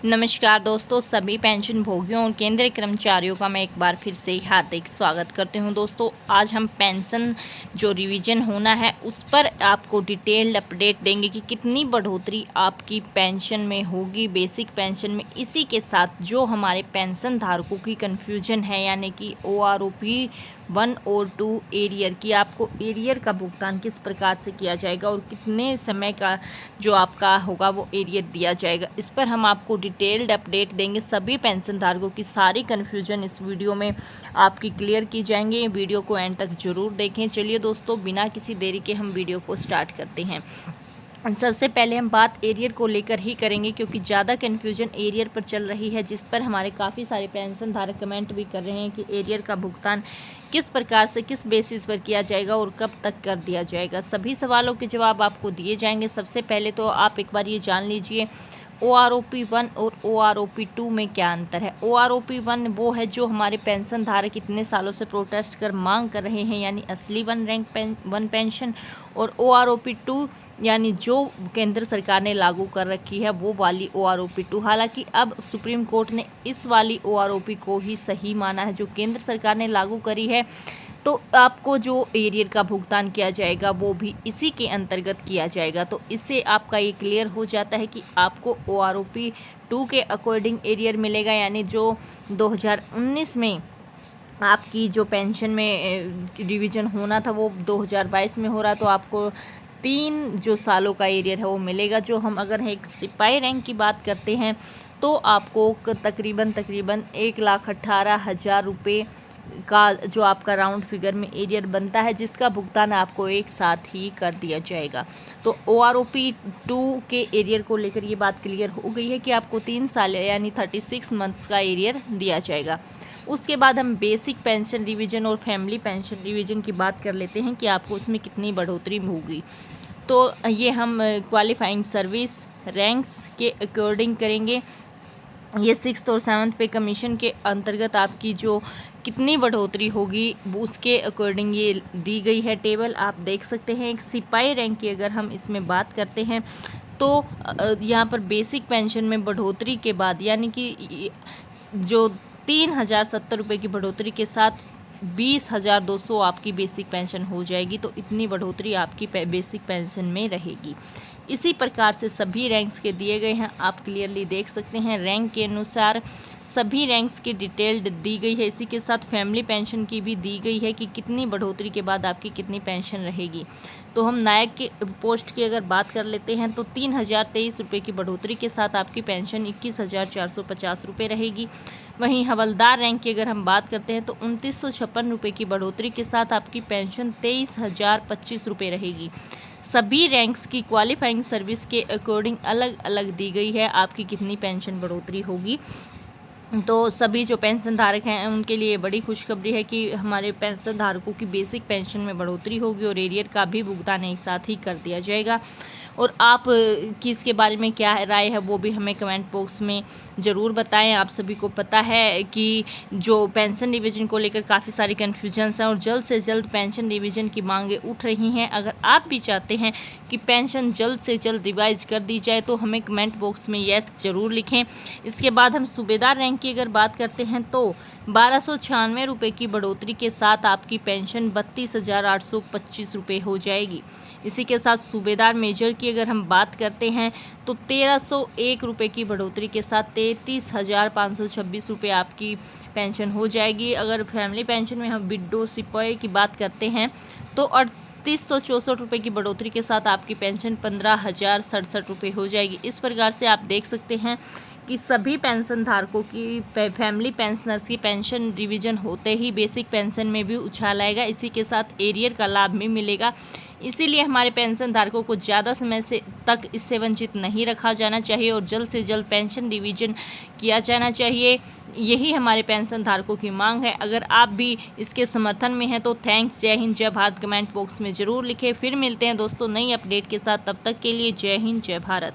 नमस्कार दोस्तों, सभी पेंशन भोगियों और केंद्रीय कर्मचारियों का मैं एक बार फिर से हार्दिक स्वागत करती हूं। दोस्तों, आज हम पेंशन जो रिवीजन होना है उस पर आपको डिटेल्ड अपडेट देंगे कि कितनी बढ़ोतरी आपकी पेंशन में होगी, बेसिक पेंशन में। इसी के साथ जो हमारे पेंशन धारकों की कन्फ्यूजन है, यानी कि OROP 1 और 2 एरियर की, आपको एरियर का भुगतान किस प्रकार से किया जाएगा और कितने समय का जो आपका होगा वो एरियर दिया जाएगा, इस पर हम आपको डिटेल्ड अपडेट देंगे। सभी पेंशन धारकों की सारी कन्फ्यूजन इस वीडियो में आपकी क्लियर की जाएंगे। वीडियो को एंड तक जरूर देखें। चलिए दोस्तों, बिना किसी देरी के हम वीडियो को स्टार्ट करते हैं। सबसे पहले हम बात एरियर को लेकर ही करेंगे, क्योंकि ज़्यादा कन्फ्यूजन एरियर पर चल रही है, जिस पर हमारे काफ़ी सारे पेंशन धारक कमेंट भी कर रहे हैं कि एरियर का भुगतान किस प्रकार से, किस बेसिस पर किया जाएगा और कब तक कर दिया जाएगा। सभी सवालों के जवाब आपको दिए जाएंगे। सबसे पहले तो आप एक बार ये जान लीजिए OROP 1 और OROP 2 में क्या अंतर है। OROP 1 वो है जो हमारे पेंशन धारक इतने सालों से प्रोटेस्ट कर मांग कर रहे हैं, यानी असली वन पेंशन। और OROP 2 यानी जो केंद्र सरकार ने लागू कर रखी है वो वाली OROP 2। हालांकि अब सुप्रीम कोर्ट ने इस वाली OROP को ही सही माना है जो केंद्र सरकार ने लागू करी है। तो आपको जो एरियर का भुगतान किया जाएगा वो भी इसी के अंतर्गत किया जाएगा। तो इससे आपका ये क्लियर हो जाता है कि आपको OROP 2 के अकॉर्डिंग एरियर मिलेगा, यानी जो 2019 में आपकी जो पेंशन में रिवीजन होना था वो 2022 में हो रहा, तो आपको 3 जो सालों का एरियर है वो मिलेगा। जो हम अगर एक सिपाही रैंक की बात करते हैं तो आपको तकरीबन 1,18,000 रुपये का जो आपका राउंड फिगर में एरियर बनता है, जिसका भुगतान आपको एक साथ ही कर दिया जाएगा। तो OROP 2 के एरियर को लेकर ये बात क्लियर हो गई है कि आपको 3 साल यानी 36 मंथ्स का एरियर दिया जाएगा। उसके बाद हम बेसिक पेंशन रिवीजन और फैमिली पेंशन रिवीजन की बात कर लेते हैं कि आपको उसमें कितनी बढ़ोतरी होगी। तो ये हम क्वालिफाइंग सर्विस रैंक्स के अकॉर्डिंग करेंगे। ये 6th और 7th पे कमीशन के अंतर्गत आपकी जो कितनी बढ़ोतरी होगी उसके अकॉर्डिंग ये दी गई है टेबल, आप देख सकते हैं। एक सिपाही रैंक की अगर हम इसमें बात करते हैं तो यहाँ पर बेसिक पेंशन में बढ़ोतरी के बाद, यानी कि जो 3,070 रुपये की बढ़ोतरी के साथ 20,200 आपकी बेसिक पेंशन हो जाएगी। तो इतनी बढ़ोतरी आपकी बेसिक पेंशन में रहेगी। इसी प्रकार से सभी रैंक्स के दिए गए हैं, आप क्लियरली देख सकते हैं। रैंक के अनुसार सभी रैंक्स की डिटेल्ड दी गई है। इसी के साथ फैमिली पेंशन की भी दी गई है कि कितनी बढ़ोतरी के बाद आपकी कितनी पेंशन रहेगी। तो हम नायक के पोस्ट की अगर बात कर लेते हैं तो 3,023 रुपये की बढ़ोतरी के साथ आपकी पेंशन 21,450 रुपये रहेगी। वहीं हवलदार रैंक की अगर हम बात करते हैं तो 2,956 रुपये की बढ़ोतरी के साथ आपकी पेंशन 23,025 रुपये रहेगी। सभी रैंक्स की क्वालिफाइंग सर्विस के अकॉर्डिंग अलग अलग दी गई है आपकी कितनी पेंशन बढ़ोतरी होगी। तो सभी जो पेंशन धारक हैं उनके लिए बड़ी खुशखबरी है कि हमारे पेंशन धारकों की बेसिक पेंशन में बढ़ोतरी होगी और एरियर का भी भुगतान एक साथ ही कर दिया जाएगा। और आप की इसके बारे में क्या राय है वो भी हमें कमेंट बॉक्स में ज़रूर बताएं। आप सभी को पता है कि जो पेंशन रिवीजन को लेकर काफ़ी सारी कन्फ्यूजन्स हैं और जल्द से जल्द पेंशन रिवीजन की मांगें उठ रही हैं। अगर आप भी चाहते हैं कि पेंशन जल्द से जल्द रिवाइज कर दी जाए तो हमें कमेंट बॉक्स में येस ज़रूर लिखें। इसके बाद हम सूबेदार रैंक की अगर बात करते हैं तो 1,296 रुपये की बढ़ोतरी के साथ आपकी पेंशन 32,825 रुपये हो जाएगी। इसी के साथ सूबेदार मेजर की अगर हम बात करते हैं तो 1,301 रुपये की बढ़ोतरी के साथ 33,526 रुपये आपकी पेंशन हो जाएगी। अगर फैमिली पेंशन में हम विडो सिपाही की बात करते हैं तो 3,864 रुपये की बढ़ोतरी के साथ आपकी पेंशन 15,067 रुपये हो जाएगी। इस प्रकार से आप देख सकते हैं कि सभी पेंशन धारकों की फैमिली पेंशनर्स की पेंशन रिवीजन होते ही बेसिक पेंशन में भी उछाल आएगा। इसी के साथ एरियर का लाभ भी मिलेगा। इसीलिए हमारे पेंशन धारकों को ज़्यादा समय से तक इससे वंचित नहीं रखा जाना चाहिए और जल्द से जल्द पेंशन रिवीजन किया जाना चाहिए। यही हमारे पेंशन धारकों की मांग है। अगर आप भी इसके समर्थन में हैं तो थैंक्स। जय हिंद, जय भारत कमेंट बॉक्स में ज़रूर लिखें। फिर मिलते हैं दोस्तों नई अपडेट के साथ, तब तक के लिए जय हिंद, जय भारत।